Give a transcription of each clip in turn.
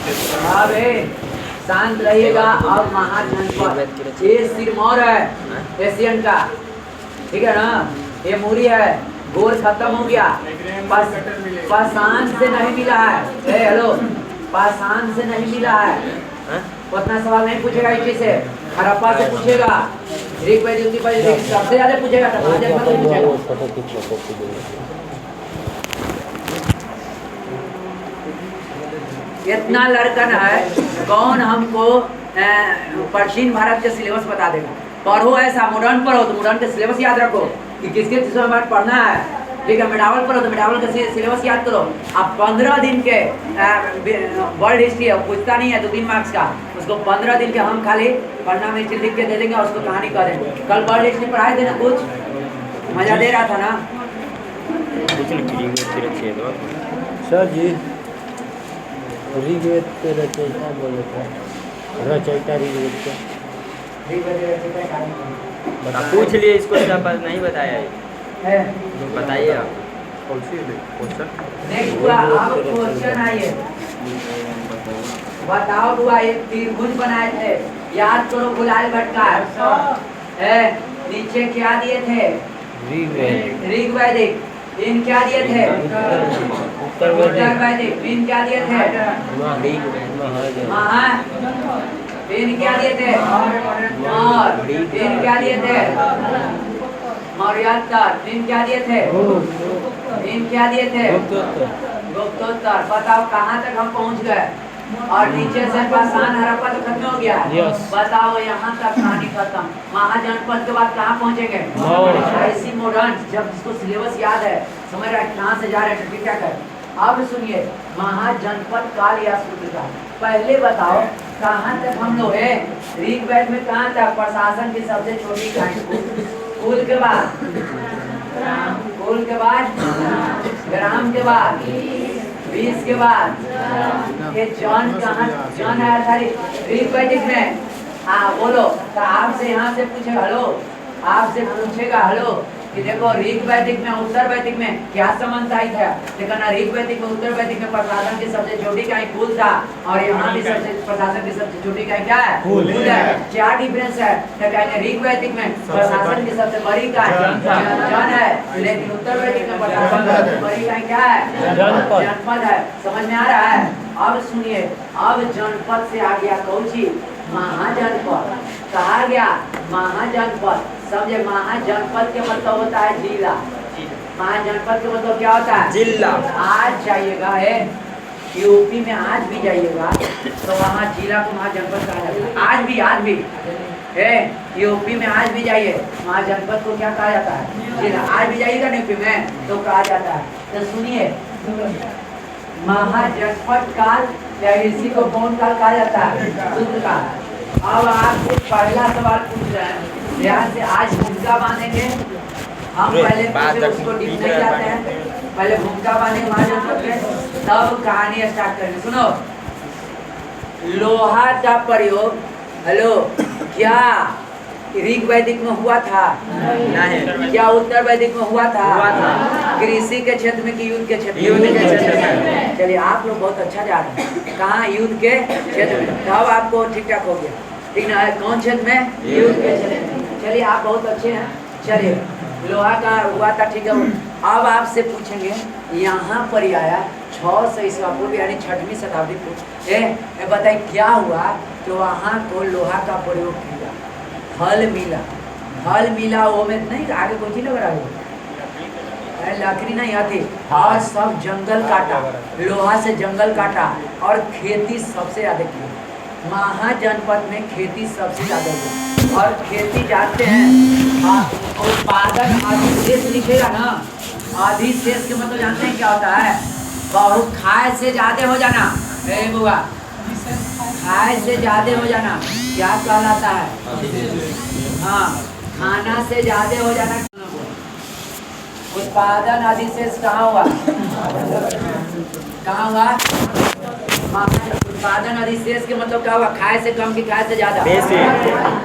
अबे शांत रहिएगा। अब महाजनपद ये सिरमौर है एशियन का, ठीक है ना। ये मूरी है, गोल खत्म हो गया। पाषाण से नहीं मिला है। हेलो, पाषाण से नहीं मिला है। उतना सवाल नहीं पूछेगा इसी से, हड़प्पा से पूछेगा, ऋग्वेद सबसे ज्यादा पूछेगा। इतना लड़कन है, कौन हमको पश्चिम भारत के सिलेबस बता देगा। पढ़ो ऐसा, मॉडर्न पढ़ो तो मॉडर्न के सिलेबस याद रखो कि किसके बार पढ़ना है, ठीक है। मेडावल पढ़ो तो मेडावल का सिलेबस याद करो। अब 15 दिन के वर्ल्ड हिस्ट्री है, पूछता नहीं है 2-3 मार्क्स का, उसको 15 दिन के हम खाली पढ़ना में लिख के दे देंगे, उसको कहानी कह देंगे। कल वर्ल्ड हिस्ट्री पढ़ाए थे ना, कुछ मजा दे रहा था ना सर जी। ऋग्वेद के रचयिता बोले थे, रचयिता ऋग्वेद के पूछ लिए इसको, नहीं बताया है, बताइए आप। क्वेश्चन आइए, बताओ बुआ, एक त्रिभुज बनाए थे, याद करो। गुलाल भट्टा है, नीचे क्या दिए थे? ऋग्वैदिक। इन क्या दिए थे? उत्तर वैदिक। इन क्या दिए थे? महा। इन क्या दिए थे? और इन क्या दिए थे? मौर्योत्तर। इन क्या दिए थे? इन क्या दिए थे? गुप्तोत्तर। बताओ कहाँ तक हम पहुँच गए? और नीचे से पाषाण हड़प्पा तो खत्म हो गया। बताओ यहाँ तक कहानी खत्म। महाजनपद के बाद कहाँ पहुँचेंगे? ऐसी मॉडर्न, जब जिसको सिलेबस याद है, समझ रहा है कहाँ से जा रहे हैं, क्या कर। अब सुनिए, महाजनपद काल या सूत्र का पहले बताओ कहाँ तक हम लोग है। ऋग्वेद में कहाँ तक? प्रशासन की सबसे छोटी इकाई कुल के बाद, कुल के बाद ग्राम के बाद 20 के बाद ये जॉन कहाँ? जॉन आया था ऋग्वैदिक में। हाँ बोलो। तो आपसे यहाँ से पूछेगा, हेलो, आपसे पूछेगा हेलो कि देखो ऋग्वैदिक में उत्तर वैदिक में क्या समानता है। देखो ना, ऋग्वैदिक में उत्तर वैदिक में प्रशासन की सबसे छोटी इकाई कुल था, और यहाँ भी सबसे प्रशासन की सबसे छोटी इकाई क्या है? कुल है। क्या डिफरेंस है? तो कहेंगे ऋग्वैदिक में प्रशासन की सबसे बड़ी इकाई जन है, लेकिन उत्तर वैदिक में प्रशासन की सबसे बड़ी इकाई क्या है? जनपद है। समझ में आ रहा है? अब सुनिए, अब जनपद से आ गया कौन चीज? महाजनपद। कहा गया महाजनपद। समझे, महाजनपद के मतलब होता है जिला। महाजनपद के मतलब क्या होता है? जिला। आज जाइएगा है यूपी में, आज भी जाइएगा तो वहाँ जिला को महाजनपद कहा जाता है। आज भी है यूपी में, आज भी जाइए, महाजनपद को क्या कहा जाता है? जिला। आज भी जाइएगा यूपी में तो कहा जाता है। तो सुनिए, महाजनपद काल या इसी को कौन काल कहा जाता है? शुद्ध काल। अब आपसे पहला सवाल पूछ रहे हैं, यहाँ से आज भूमिका बांधेंगे हम। पहले उसको डीप नहीं जाते हैं, पहले भूमिका बांधेंगे महाजनपद में, तब कहानी स्टार्ट करेंगे। सुनो, लोहा का प्रयोग, हेलो, क्या ऋग्वैदिक में हुआ था? नहीं। क्या उत्तर वैदिक में हुआ था? कृषि के क्षेत्र में कि युद्ध के क्षेत्र में? युद्ध के क्षेत्र में। चलिए, आप लोग बहुत अच्छा जा रहे हैं। कहाँ? युद्ध के क्षेत्र में। तब आपको ठीक ठाक हो गया, ठीक ना? कौन क्षेत्र में? युद्ध के क्षेत्र में। चलिए, आप बहुत अच्छे हैं। चलिए, लोहा का हुआ था, ठीक है। अब आपसे पूछेंगे, यहाँ पर आया 600 ईस्वी पूर्व यानी 6वीं शताब्दी पूर्व, बताइए क्या हुआ तो वहाँ को लोहा का प्रयोग किया। हल मिला वो में नहीं, आगे कोई चीज लग रहा है? लकड़ी नहीं आती। और सब जंगल काटा, लोहा से जंगल काटा, और खेती सबसे ज्यादा की। महाजनपद में खेती सबसे ज्यादा की, और खेती जानते हैं उत्पादन अधिशेष लिखेगा ना, अधिशेष के मतलब जानते हैं क्या होता है? बहुत खाए से ज्यादा हो जाना। बुआ, खाए से ज्यादा हो जाना क्या कहलाता है? हाँ, खाना से ज्यादा हो जाना। उत्पादन अधिशेष कहाँ हुआ? कहाँ हुआ? उत्पादन अधिशेष के मतलब क्या हुआ? खाए से कम की खाए से ज्यादा।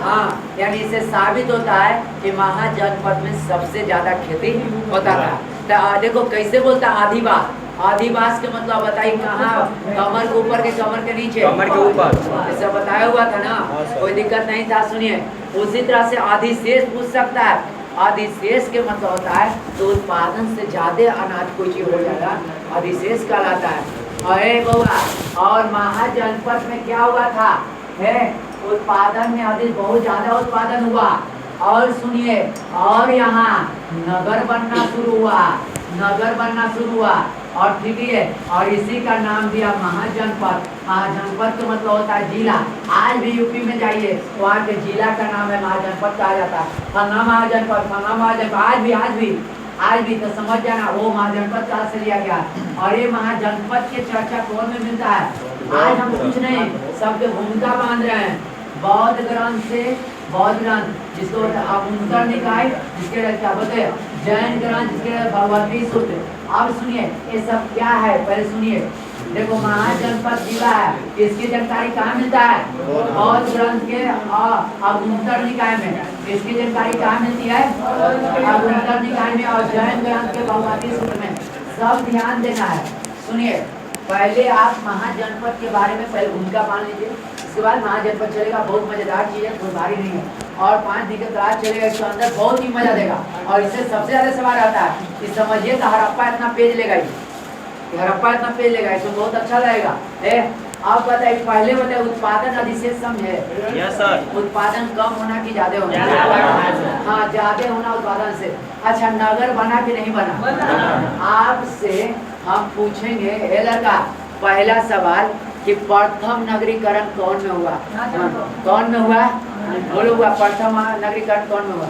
हाँ, यानी इससे साबित होता है कि महाजनपद में सबसे ज्यादा खेती होता था। तो देखो कैसे बोलता आधी बात, आदिवास के मतलब बताइए कहाँ, कमर के ऊपर के कमर के नीचे, कमर के ऊपर। ऐसा बताया हुआ था ना, कोई दिक्कत नहीं था। सुनिए, उसी तरह से अधिशेष पूछ सकता है। अधिशेष के मतलब होता है तो उत्पादन से ज्यादा अनाज कोई चीज हो जाएगा, अधिशेष कहलाता है। अरे बउआ, और महाजनपद में क्या हुआ था है, उत्पादन में अधिक बहुत ज्यादा उत्पादन हुआ। और सुनिए, और यहाँ नगर बनना शुरू हुआ, नगर बनना शुरू हुआ। और ठीक है, और इसी का नाम दिया महाजनपद। महाजनपद का मतलब होता है जिला। आज भी यूपी में जाइए, वहाँ के जिला का नाम है महाजनपद कहा जाता है। फलना महाजनपद, फलना महाजनपद, आज भी तो समझ जाना वो महाजनपद कहाँ से लिया गया। और ये महाजनपद के चर्चा कौन में मिलता है? आज हम कुछ नहीं, सबके भूमिका बांध रहे हैं। बौद्ध ग्रंथ से, बौद्ध ग्रंथ जिसको अभ्यंतर निकाय, जिसके क्या बोलते हैं जैन ग्रंथ, जिसके भगवती सूत्र। अब सुनिए ये सब क्या है, पहले सुनिए। देखो महाजनपद जिला है, इसकी जानकारी कहाँ मिलता है? बौद्ध ग्रंथ के अभ्यंतर निकाय में। इसकी जानकारी कहाँ मिलती है? अभ्यंतर निकाय में और जैन ग्रंथ के भगवती सूत्र में। सब ध्यान देना है। सुनिए, पहले आप महाजनपद के बारे में पहले भूमिका मान लीजिए, इसके बाद महाजनपद चलेगा। बहुत मजेदार चीज है, कोई भारी नहीं है। और 5 दिन के क्लास चलेगा, इसके अंदर बहुत ही मजा देगा। और इससे सबसे ज्यादा सवाल आता है कि समझिए तो हड़प्पा इतना पेज लेगा, हड़प्पा इतना पेज लेगा, इसमें बहुत अच्छा लगेगा। आप बताइए, पहले बताइए उत्पादन अधिशेष समझे? Yes sir. उत्पादन कम होना कि ज्यादा होना? हाँ, ज्यादा होना उत्पादन से। अच्छा, नगर बना कि नहीं बना? आपसे हम पूछेंगे, ए लड़का, पहला सवाल कि प्रथम नगरीकरण कौन में हुआ? कौन में हुआ? बोलो हुआ, प्रथम नगरीकरण कौन में हुआ?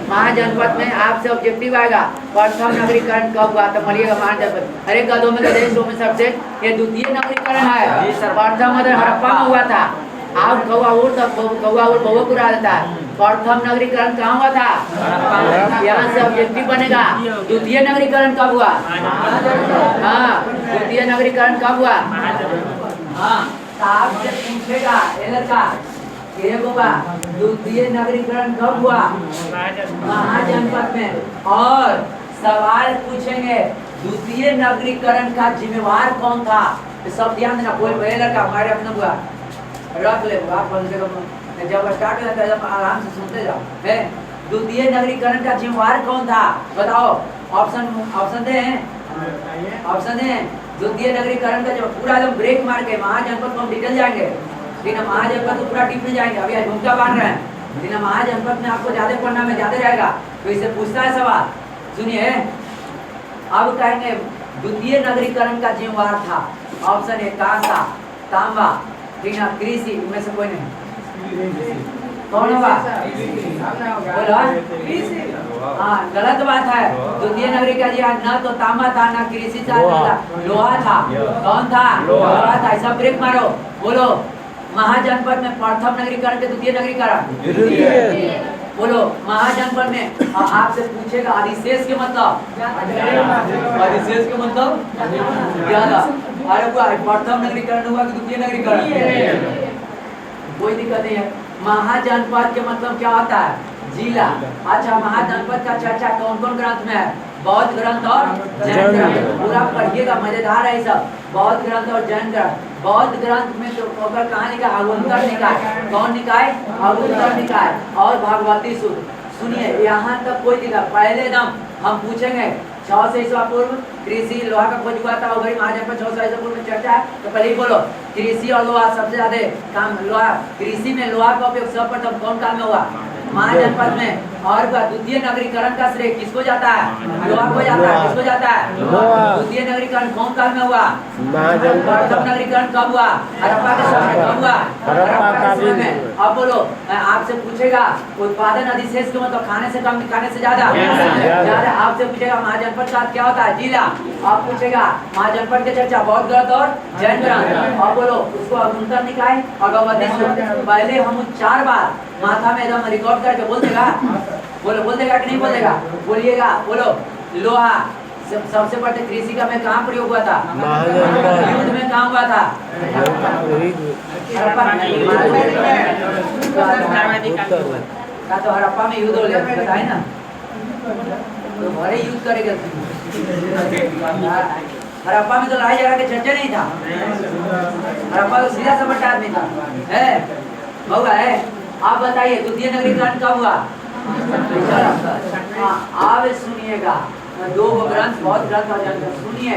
महाजनपद में। आपसे ऑब्जेक्टिव आएगा, प्रथम नगरीकरण कब हुआ? तो मरिएगा महाजनपद। अरे गधों में गधे में सबसे ये द्वितीय नगरीकरण है। प्रथम हड़प्पा में हुआ था। आप कौआ बहु उड़ा देता है। प्रथम नगरीकरण कहाँ हुआ था? यहाँ से ऑब्जेक्टिव बनेगा, द्वितीय नगरीकरण कब हुआ? हाँ, द्वितीय नगरीकरण कब हुआ? हाँ, तो आपसे पूछेगा ए लड़का, द्वितीय नगरीकरण कब हुआ? महाजनपद में। और सवाल पूछेंगे, द्वितीय नगरीकरण का जिम्मेवार कौन था? सब ध्यान देना। कोई लड़का हमारे अपना हुआ रख ले, आप जब स्टार्ट हो जाता है आराम से सुनते जाओ। है, द्वितीय नगरीकरण का जिम्मेवार कौन था? बताओ। ऑप्शन दे, ऑप्शन दे। द्वितीय नगरीकरण का जो पूरा एकदम ब्रेक मार के महाजनपद को हम डिटेल जाएंगे, लेकिन महाजनपद को पूरा डीप में जाएंगे। अभी आज भूमिका बांध रहे हैं, लेकिन महाजनपद में आपको ज्यादा पढ़ना में ज्यादा रहेगा, तो इसे पूछता है सवाल। सुनिए, अब कहेंगे द्वितीय नगरीकरण का जिम्मेवार था। ऑप्शन ए कांसा, तांबा, ठीक है, कृषि, इनमें से कोई नहीं। कौन होगा? बोलो। हाँ, गलत बात है। द्वितीय नगरीकरण जी न तो तांबा था, ना कृषि था, लोहा था। कौन था? लोहा था। ऐसा ब्रेक मारो, बोलो। महाजनपद में प्रथम नगरीकरण के द्वितीय नगरीकरण बोलो। महाजनपद में आपसे पूछेगा अधिशेष के मतलब, अधिशेष के मतलब ज्यादा। अरे प्रथम नगरीकरण हुआ कि द्वितीय नगरीकरण? कोई दिक्कत नहीं है। महाजनपद के मतलब क्या होता है? जिला। अच्छा, महाजनपद का चर्चा कौन कौन ग्रंथ में है? बौद्ध ग्रंथ और जैन ग्रंथ। पूरा पढ़िएगा, मजेदार है सब। बौद्ध ग्रंथ और जैन ग्रंथ। बौद्ध ग्रंथ में तो कहाँ निकाय? अभ्यंतर निकाय। कौन निकाय? अभ्यंतर निकाय और भगवती सूत्र। सुनिए, यहाँ तक कोई दिक्कत। पहले दम हम पूछेंगे 600 ईस्वी पूर्व कृषि लोहा का खोज हुआ था, और महाजनपद 600 ईस्वी पूर्व में चर्चा है। तो पहले ही बोलो, कृषि और लोहा सबसे ज्यादा काम। लोहा, कृषि में लोहा का उपयोग सर्वप्रथम कौन काल में हुआ? महाजनपद में। और द्वितीय नगरीकरण का श्रेय किसको जाता है? लोहा को जाता है। किसको जाता है? द्वितीय नगरीकरण कौन काल में हुआ? प्रथम नगरीकरण कब हुआ? हड़प्पा के समय में। कब हुआ? हड़प्पा के समय में। अब बोलो, आपसे पूछेगा उत्पादन अधिशेष के मतलब खाने से कम, खाने से ज्यादा। आपसे पूछेगा महाजनपद का क्या होता है? जिला। आप पूछेगा महाजनपद की चर्चा बौद्ध ग्रंथ और जैन ग्रंथ। अब बोलो, उसको अभ्यंतर निकाय और भगवती सूत्र। पहले हम 4 बार माथा में एकदम रिकॉर्ड करके बोल देगा। बोलो, बोल देगा कि नहीं बोल देगा? बोलिएगा, बोलो। लोहा सबसे पहले कृषि का में कहाँ प्रयोग हुआ था? युद्ध में कहाँ हुआ था? तो हड़प्पा में युद्ध हो गया, बताए ना, तो बड़े युद्ध करेगा। हड़प्पा में तो लड़ाई झगड़ा के चर्चा नहीं था। हड़प्पा तो सीधा सपट आदमी था, है होगा है। आप बताइए द्वितीय नगरीकरण कब हुआ? अब सुनिएगा, दो ग्रंथ बहुत ग्रंथ सुनिए।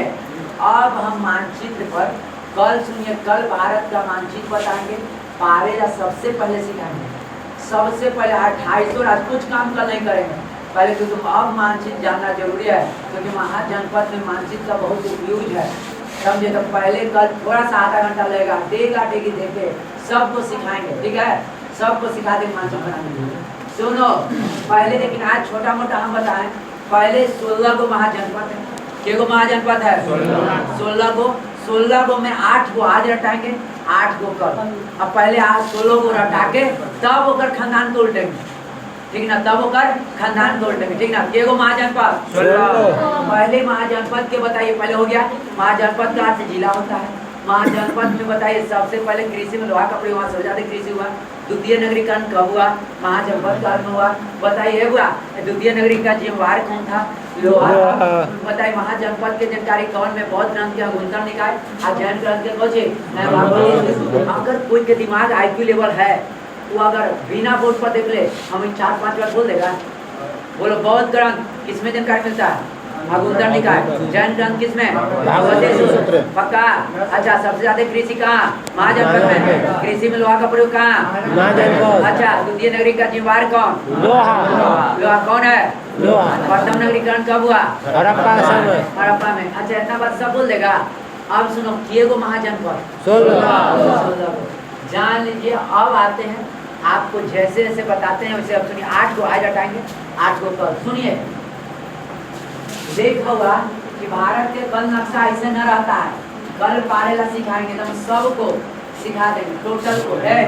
अब हम मानचित्र पर कल सुनिए, कल भारत का मानचित्र बताएंगे। पारेला सबसे पहले सिखाएंगे, सबसे पहले 2800 रात कुछ काम कल नहीं करेंगे पहले, क्योंकि अब मानचित्र जानना जरूरी है, क्योंकि महाजनपद में मानचित्र का बहुत उपयोग है, समझे। तो पहले कल थोड़ा सा आधा घंटा लगेगा, देगा टेगी देखे सबको सिखाएंगे, ठीक है, सबको सिखा देंगे मानचित्र बनाने। सुनो पहले, लेकिन आज छोटा मोटा हम बताएं। पहले 16 को महाजनपद है, के को महाजनपद है 16 को में 8 को आज रटाएंगे, 8 को कल। अब पहले आज 16 को रटा के तब ओकर खानदान को उल्टेंगे, ठीक ना, तब ओकर खानदान को उल्टेंगे, ठीक ना। के को महाजनपद पहले महाजनपद के बताइए, पहले हो गया महाजनपद का अर्थ जिला होता है। महाजनपद में बताइए सबसे पहले कृषि में लोहा कपड़े वहाँ से ज्यादा कृषि हुआ। द्वितीय नगरीकरण कब हुआ? महाजनपद काल में हुआ। बताइए हुआ द्वितीय नगरीकरण का जिम्मेवार कौन था? लोहा। बताइए महाजनपद के जानकारी कौन में? बौद्ध ग्रंथ के गुंतन निकाय, अध्ययन ग्रंथ के खोजे। अगर कोई के दिमाग IQ लेवल है तो अगर बिना बोर्ड पर देख ले हमें 4-5 बार बोल देगा। बोलो बौद्ध ग्रंथ किसमें जानकारी मिलता है? भागवत निकाय। जैन ग्रंथ किसमें? पक्का। अच्छा सबसे ज्यादा कृषि कहाँ? महाजनपद में। कृषि में लोहा का प्रयोग कहाँ? महाजनपद। अच्छा द्वितीय नगरीकरण का जिम्मेवार कौन? लोहा। लोहा कौन है? लोहा। प्रथम नगरीकरण कब हुआ? हड़प्पा में। अच्छा इतना बात सब बोल देगा। अब सुनो किए को महाजनपद 16 जान लीजिए। अब आते हैं आपको जैसे जैसे बताते हैं वैसे। अब सुनिए 8 को आज हटाएंगे, 8 को कल। सुनिए देख होगा कि भारत के कल नक्शा ऐसे न रहता है। कल पारेला सिखाएंगे तो हम सबको सिखा देंगे, टोटल को है।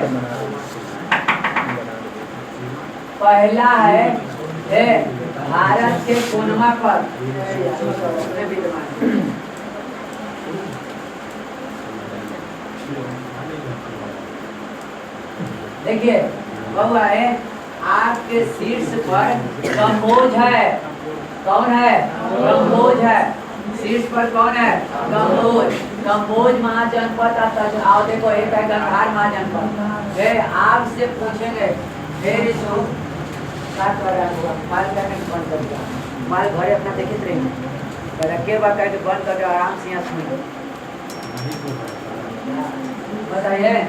पहला है भारत के कोनमा पर देखिए हुआ है आपके शीर्ष पर कम्बोज है। कौन है? कम्बोज है। शीर्ष पर कौन है? कम्बोज। कम्बोज महाजनपद आओ देखो एक है गंधार महाजनपद है। आपसे पूछेंगे फिर इसको क्या कर रहा है? माल करने को बंद कर दिया, माल घरे अपना देखित रहेंगे रखे बात करके बंद कर दिया, आराम से यहाँ सुनिए। बताइए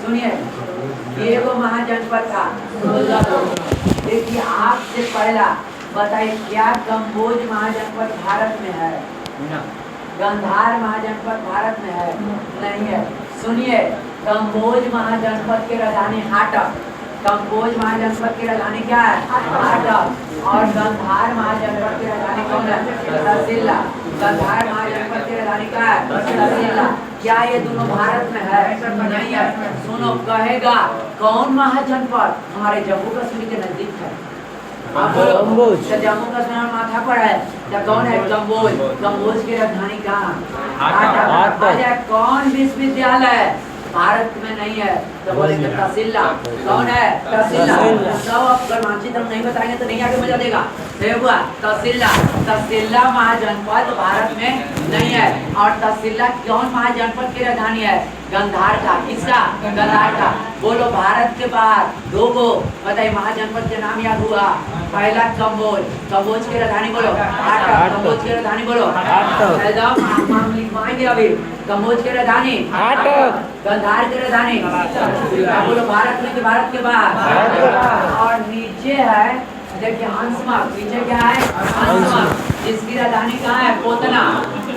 सुनिए ये वो महाजनपद था। देखिए आपसे पहला बताइए क्या कम्बोज महाजनपद भारत में है? गंधार महाजनपद भारत में है? नहीं है। सुनिए कम्बोज महाजनपद की राजधानी हाटक। कम्बोज महाजनपद की राजधानी क्या है? हाटक। और गंधार महाजनपद की राजधानी कौन है? तहसीला। गंधार महाजनपद की राजधानी क्या है? तहसीला। क्या ये दोनों भारत में है? नहीं है। सुनो कहेगा कौन महाजनपद? हमारे जम्मू कश्मीर के नजदीक है। कम्बोज। जम्मू कश्मीर माथा पर है या कौन है? कम्बोज। कम्बोज की राजधानी कहाँ? कौन विश्वविद्यालय भारत में नहीं है? तो बोले तहसीला। कौन है? तहसीला। सब अगर मानचित्र हम नहीं बताएंगे तो नहीं आगे मजा देगा। हुआ तहसीला। तहसीला महाजनपद भारत में नहीं है। और तहसीला कौन महाजनपद की राजधानी है? गंधार का। किसका? गंधार का। बोलो भारत के बाहर दो को बताइए महाजनपद के नाम याद हुआ। पहला कम्बोज। कम्बोज की राजधानी बोलो हाटक। कम्बोज की राजधानी बोलो एकदम हम लिखवाएंगे अभी। कम्बोज की राजधानी हाटक। गंधार की राजधानी बोलो भारत में कि भारत के बाहर? और नीचे है देखिए हंसमक। नीचे क्या है? हंसमक। जिसकी राजधानी कहाँ है? पोतना।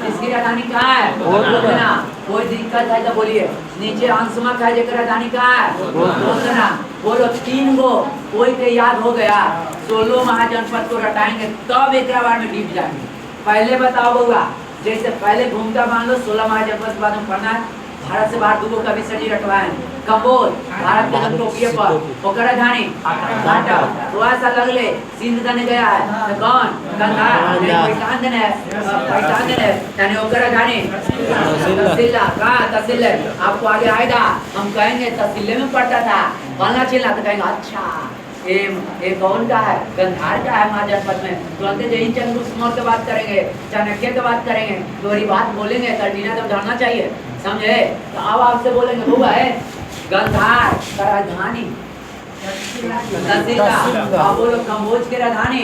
जिसकी राजधानी कहाँ है? पोतना। कोई दिक्कत है तो बोलिए। नीचे हंसमक है जिसकी राजधानी कहाँ है? पोतना। बोलो 3 गो कोई के याद हो गया? 16 महाजनपद को रटाएंगे तब एक बार में डीप जाएंगे। पहले बताओ बउआ, जैसे पहले घूमता मान लो 16 महाजनपद के बाद में पढ़ना है। भारत से बाहर दूगो का भी सजी रटवाएं। कम्बोज भारत के टोपिए पर ओकर राजधानी हाटक। थोड़ा सा लगले सिंध दने गया है तो कौन? गंधार। पहचान देने यानी ओकर राजधानी तहसीला। कहाँ? तहसीले। आपको आगे आएगा हम कहेंगे तहसीले में पढ़ता था फलना चिल्ला तो कहेंगे अच्छा ये कौन का है? गंधार का है महाजनपद में। तुरंत यही चंद्रगुप्त की बात करेंगे, चाणक्य की बात करेंगे, दोहरी बात बोलेंगे, तर्टीना तो धरना चाहिए, समझे? तो अब आपसे बोलेंगे वो है गंधार का राजधानी तहसीलदार। आप बोलो कम्बोज की राजधानी।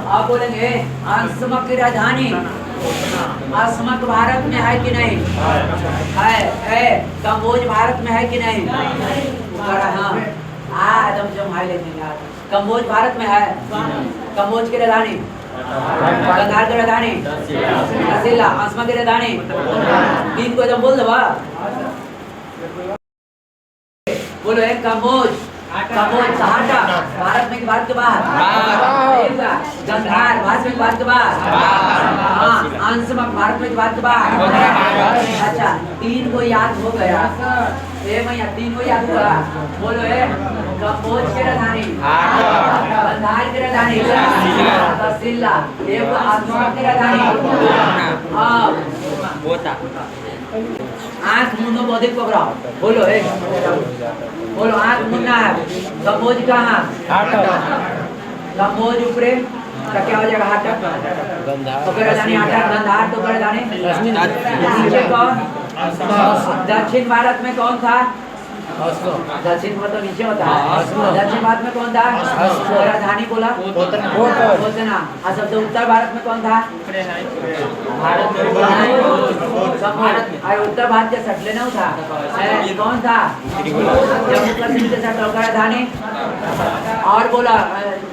आप बोलेंगे अंशमक की राजधानी। असमक भारत में है कि नहीं? है। कम्बोज भारत में है कि नहीं? हाँ एकदम जमाई लेते हैं। कम्बोज भारत में है। कम्बोज की राजधानी, गंधार की राजधानी तहसीला, असमा की राजधानी। तीन को एकदम बोल दो। बोलो एक कम्बोज। कम्बोज कहाँ का? भारत में कि भारत के बाहर? गंधार भारत में कि भारत के बाहर? हाँ अंशमक भारत में कि भारत के बाहर? अच्छा तीन को याद हो गया। भैया तीन को याद हुआ। बोलो है कम्बोज की राजधानी, गंधार की राजधानी तहसीला, एक अंशमक की राजधानी। आँख मुंडो बौद्धिक पकड़ाओ। बोलो है, बोलो आँख मुन्ना है। कम्बोज कहाँ? कम्बोज ऊपरे का क्या हो जाएगा? हाटक तो कर राजधानी हाटक। गंधार तो कर राजधानी। नीचे कौन? दक्षिण भारत में कौन था? दक्षिण में तो नीचे होता है। दक्षिण भारत में कौन था? राजधानी बोला पोतना। सब तो उत्तर भारत में कौन था? उत्तर भारत के सटले न था कौन था? जम्मू कश्मीर के सटल का राजधानी। और बोला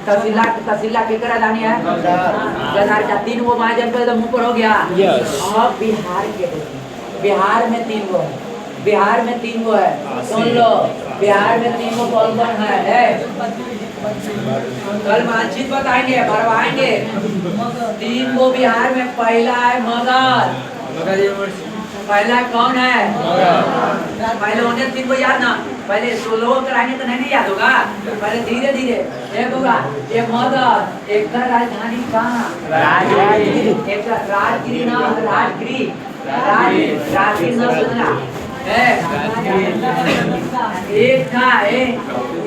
तहसीला की राजधानी है गंधार का। तीन वो महाजनपद मुंह पर हो गया। और बिहार में तीन वो है। बिहार में तीन वो है, सुन लो। बिहार में तीन वो कौन कौन है? कल मानचित्र बताएंगे, भरवाएंगे। तीन वो बिहार में पहला है मगध। पहला कौन है? पहले उन्हें तीन को याद ना, पहले 16 कराएंगे तो नहीं याद होगा। पहले धीरे धीरे एक होगा। ये मगध, एक का राजधानी कहाँ? राजगिरी। एक राजगिरी ना, राजगिरी राजगिरी न सोचना।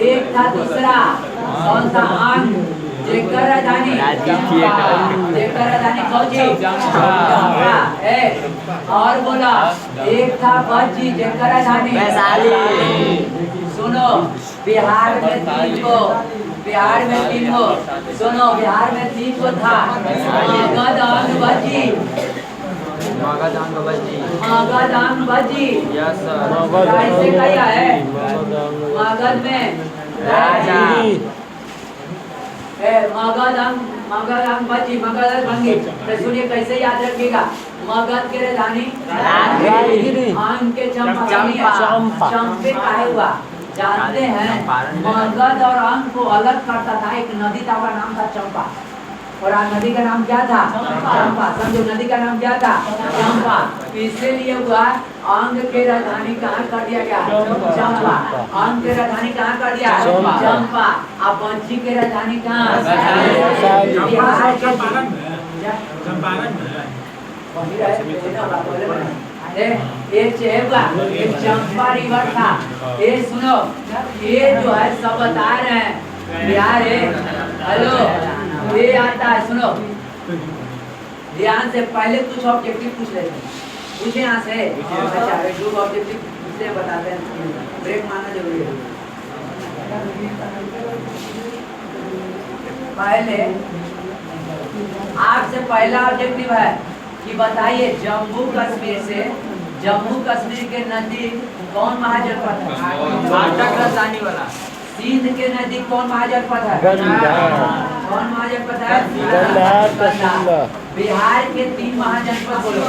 एक था दूसरा कौन सा? अंग जेकर राजधानी चंपा। और बोला एक था बज्जी जेकर राजधानी वैशाली। सुनो बिहार में तीन को, बिहार में तीन को सुनो। बिहार में तीन को था मगध अंग बज्जी। मगध अंग बज्जी कैसे कहा है? मगध में राजा मगध अंग बज्जी, मगध भंगी। तो सुनिए कैसे याद रखिएगा। मगध के राजधानी अंग के चंपा। चंपे काहे हुआ जानते हैं? मगध और अंग को अलग करता था एक नदी था, का नाम था चंपा। और नदी का नाम क्या था? चंपा। समझो नदी का नाम क्या था? चंपा। इसीलिए हुआ अंग के राजधानी कहाँ कर दिया गया? चंपा। अंग के राजधानी कहाँ कर दिया? चंपा। अब बज्जी के राजधानी कहाँ? बिहार के एक चंपा रिवर था। ये सुनो, ये जो है सब बता रहे हैं बिहार है। हेलो ये आता है, सुनो ध्यान से। पहले कुछ ऑब्जेक्टिव पूछ लेते हैं, पूछे यहाँ से। अच्छा ग्रुप ऑब्जेक्टिव पूछते बताते हैं, ब्रेक मारना जरूरी है। पहले आपसे पहला ऑब्जेक्टिव है कि बताइए जम्मू कश्मीर से, जम्मू कश्मीर के नजदीक कौन महाजनपद है? राजधानी वाला। सिंध के नजदीक कौन महाजनपद है? कौन महाजनपद है? बिहार के तीन महाजनपद बोलो।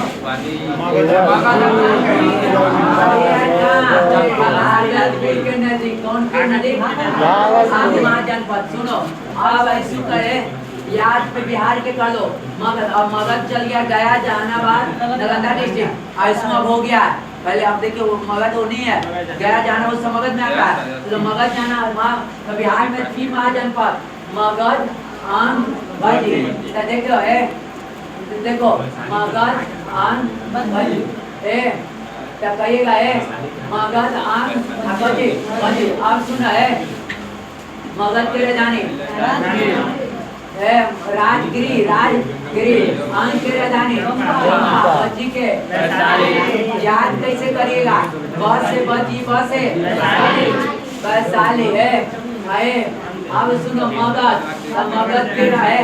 के नजदीक कौन के नजदीक? महाजनपद। सुनो अब ऐसे करे याद पे बिहार के कर लो। मगध, अब मगध चल गया गया, जहानाबाद, नालंदा डिस्ट्रिक्ट। ऐसा अब हो गया। पहले आप देखिए वो मगध वो नहीं है, गया जाना उससे मगध में आता है। तो मगध जाना तो बिहार में तीन महाजनपद मगध अंग बज्जी। तो देख लो है, देखो मगध अंग बज्जी तब कहिएगा मगध अंग बज्जी। अब सुना है मगध के राजधानी राजगिरी अंग के राजधानी बज्जी के याद कैसे करिएगा? बस से बज्जी, बस से वैशाली है। अब सुनो मगध के है,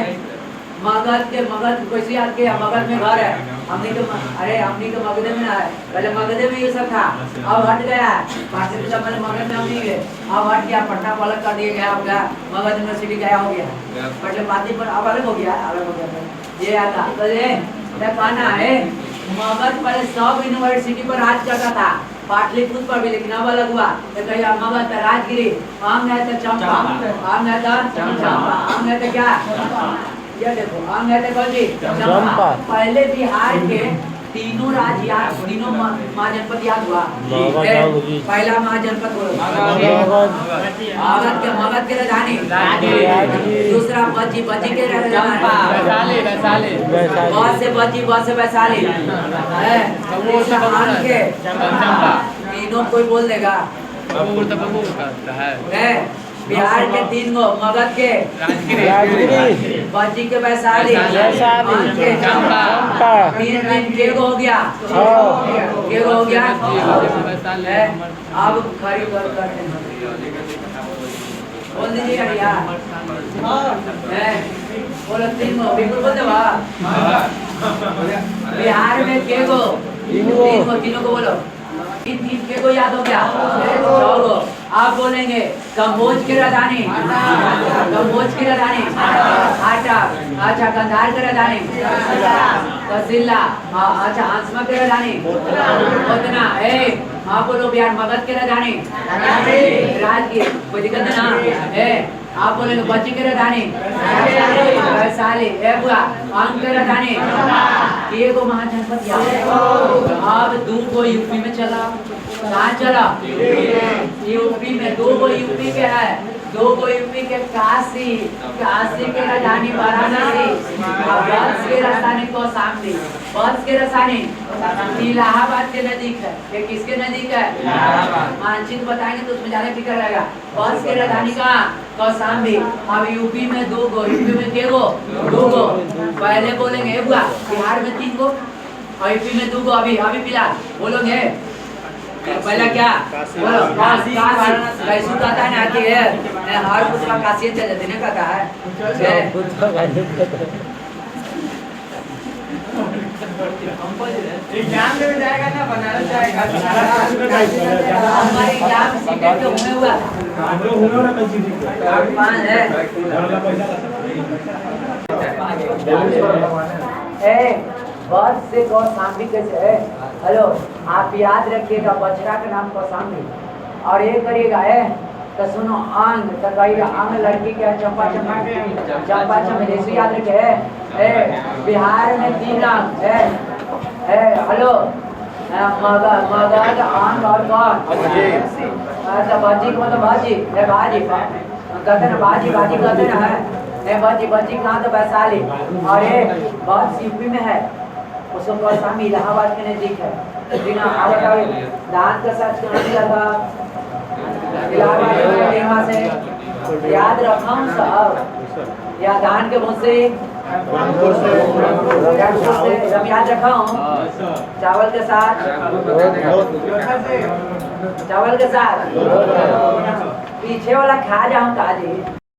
मगध कैसे याद किया? मगध में घर है, हमने तो मगध में ना है, पहले मगध में ये सब था, अब हट गया है, पासे तो पहले मगध में हम नहीं गए, अब हट गया, पटना को अलग कर दिया गया, हो गया मगध यूनिवर्सिटी गया हो गया, पहले बात पर अब अलग हो गया ये आता तो ये कहना है मगध पहले सब यूनिवर्सिटी पर राज करता था, पाटलिपुत्र पर भी, लेकिन अब अलग हुआ तो कहिए मगध राजगिरी, अंग है तो चंपा, अंग है तो चंपा, अंग है तो क्या? ये देखो अंग है तो जी चंपा। पहले बिहार के तीनों राज्य याद, तीनों महाजनपद याद हुआ। पहला महाजनपद मगध के राजधानी, दूसरा बज्जी के राजधानी, बस से बज्जी, बस से वैशाली, तीनों कोई बोल देगा। बिहार के तीन गो, मगध के बज्जी के वैशाली, के तीन के हो गया, अब खड़ी कर बोल दीजिए यार, बोलो तीन गो, बिल्कुल बोल दे। बिहार में के गो? तीनों को बोलो, तीन के को याद हो गया? आप बोलेंगे कम्बोज की राजधानी, आटा, अच्छा कंधार की राजधानी, तहसीला, अच्छा हंसमा की राजधानी, उतना आप बोलो बिहार मगध की राजधानी राजगीर, कोई दिक्कत है ना? आप बोलेंगे बच्ची की राजधानी वैशाली, अंग की राजधानी, ये को महाजनपद याद। अब दो को यूपी में चला, कहाँ चला? यूपी में दो को यूपी के है, दो को यूपी के काशी के राजधानी वाराणसी, वत्स के राजधानी कौशाम्बी, वत्स के राजधानी इलाहाबाद के नजदीक है। ये किसके नजदीक है? मानचित्र बताएंगे तो उसमें ज्यादा फिक्र रहेगा। वत्स के राजधानी कहाँ? कौशाम्बी। अब यूपी में दो गो, यूपी में के गो? दो गो। पहले बोलेंगे बिहार में तीन गो और यूपी में दो गो। अभी फिलहाल बोलोगे पहला क्या? बोलो काशी कैसे कहता है ना आती है, हर कुछ का काशी देने कहता है। एग्जाम में जाएगा ना, बनारस जाएगा, हमारे एग्जाम सीटेट तो हुए हुआ है। बस से कौशाम्बी कैसे है? हेलो, आप याद रखिएगा बछड़ा का नाम कौशाम्बी। और ये करिएगा तो सुनो अंग, तो कहिएगा अंग लड़की के चंपा जैसे याद रखे बिहार में तीन अंग है। हेलो, मगध अंग और कौन? बज्जी को मतलब भाजी कहते ना, बाजी कहते ना है। बज्जी कहाँ? तो वैशाली। और ये बहुत यूपी में है, उसको कौशाम्बी इलाहाबाद के नजदीक है। बिना दांत का साथ इलाहाबाद से याद रखा सब, या धान के भूसे जब याद रखा हूँ, चावल के साथ पीछे वाला खा जाऊँ ताजी।